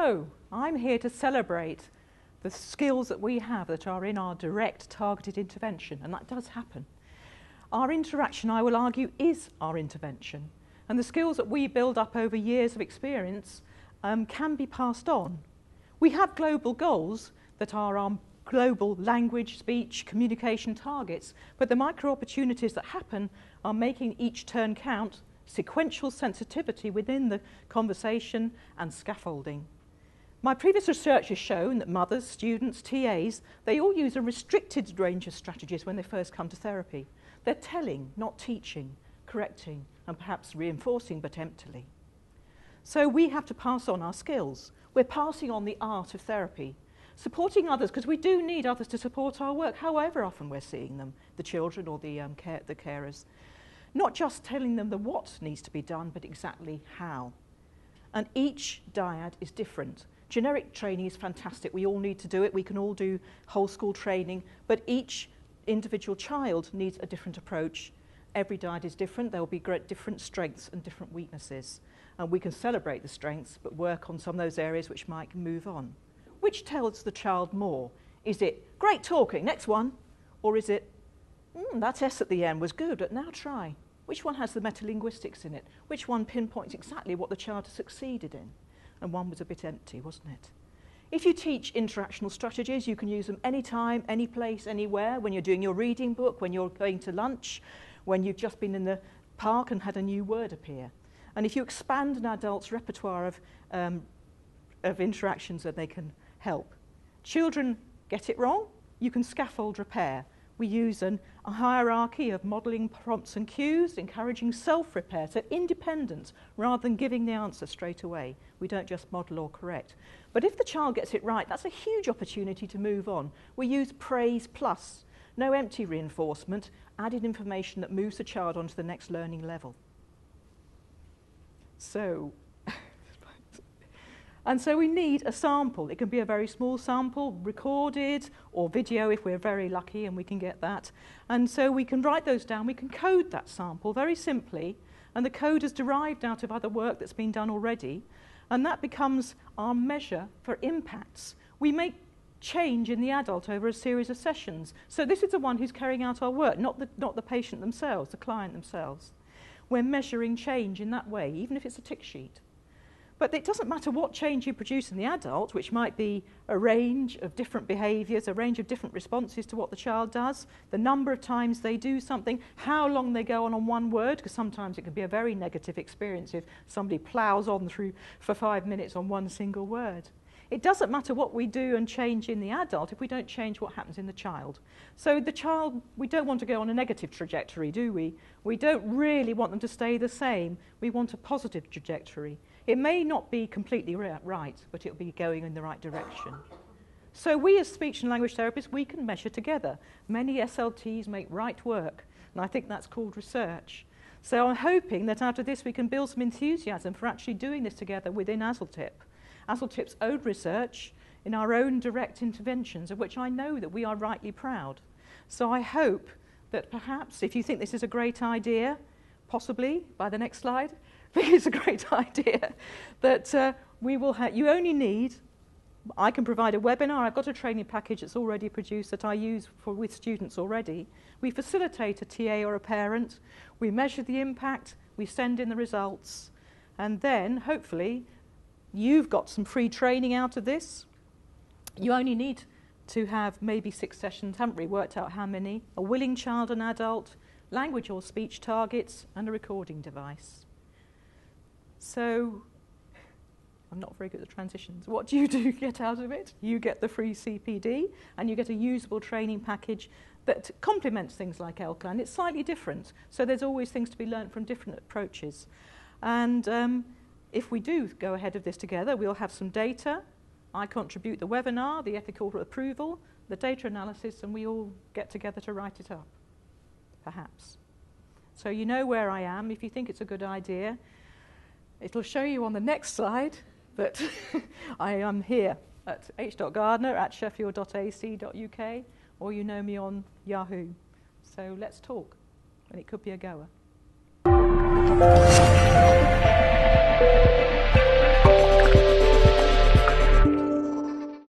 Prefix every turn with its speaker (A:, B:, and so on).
A: So, I'm here to celebrate the skills that we have that are in our direct targeted intervention, and that does happen. Our interaction, I will argue, is our intervention, and the skills that we build up over years of experience can be passed on. We have global goals that are our global language, speech, communication targets, but the micro opportunities that happen are making each turn count, sequential sensitivity within the conversation, and scaffolding. My previous research has shown that mothers, students, TAs, they all use a restricted range of strategies when they first come to therapy. They're telling, not teaching, correcting, and perhaps reinforcing, but emptily. So we have to pass on our skills. We're passing on the art of therapy, supporting others, because we do need others to support our work, however often we're seeing them, the children or the carers. Not just telling them the what needs to be done, but exactly how. And each dyad is different. Generic training is fantastic. We all need to do it. We can all do whole school training, but each individual child needs a different approach. Every dyad is different. There will be different strengths and different weaknesses. And we can celebrate the strengths, but work on some of those areas which might move on. Which tells the child more? Is it, great talking, next one? Or is it, that S at the end was good, but now try. Which one has the metalinguistics in it? Which one pinpoints exactly what the child has succeeded in? And one was a bit empty, wasn't it? If you teach interactional strategies, you can use them anytime, any place, anywhere, when you're doing your reading book, when you're going to lunch, when you've just been in the park and had a new word appear. And if you expand an adult's repertoire of interactions, that they can help. Children get it wrong, you can scaffold repair. We use a hierarchy of modelling prompts and cues, encouraging self-repair, so independence, rather than giving the answer straight away. We don't just model or correct. But if the child gets it right, that's a huge opportunity to move on. We use praise plus, no empty reinforcement, added information that moves the child onto the next learning level. So, and so we need a sample. It can be a very small sample, recorded, or video if we're very lucky and we can get that. And so we can write those down. We can code that sample very simply, and the code is derived out of other work that's been done already, and that becomes our measure for impacts. We make change in the adult over a series of sessions. So this is the one who's carrying out our work, not the patient themselves, the client themselves. We're measuring change in that way, even if it's a tick sheet. But it doesn't matter what change you produce in the adult, which might be a range of different behaviours, a range of different responses to what the child does, the number of times they do something, how long they go on one word, because sometimes it can be a very negative experience if somebody ploughs on through for 5 minutes on one single word. It doesn't matter what we do and change in the adult if we don't change what happens in the child. So the child, we don't want to go on a negative trajectory, do we? We don't really want them to stay the same. We want a positive trajectory. It may not be completely right, but it'll be going in the right direction. So we as speech and language therapists, we can measure together. Many SLTs make right work, and I think that's called research. So I'm hoping that out of this we can build some enthusiasm for actually doing this together within ASLTIP. ASLTIP's own research in our own direct interventions, of which I know that we are rightly proud. So I hope that perhaps, if you think this is a great idea, possibly by the next slide, I think it's a great idea, that we will have, you only need, I can provide a webinar, I've got a training package that's already produced that I use with students already. We facilitate a TA or a parent, we measure the impact, we send in the results, and then hopefully you've got some free training out of this. You only need to have maybe 6 sessions, haven't really worked out how many, a willing child and adult, language or speech targets, and a recording device. So, I'm not very good at transitions. What do you get out of it? You get the free CPD, and you get a usable training package that complements things like ELCA, and it's slightly different. So there's always things to be learned from different approaches. And if we do go ahead of this together, we'll have some data. I contribute the webinar, the ethical approval, the data analysis, and we all get together to write it up, perhaps. So you know where I am. If you think it's a good idea, it'll show you on the next slide that I am here at h.gardner@sheffield.ac.uk, or you know me on Yahoo. So let's talk, and it could be a goer.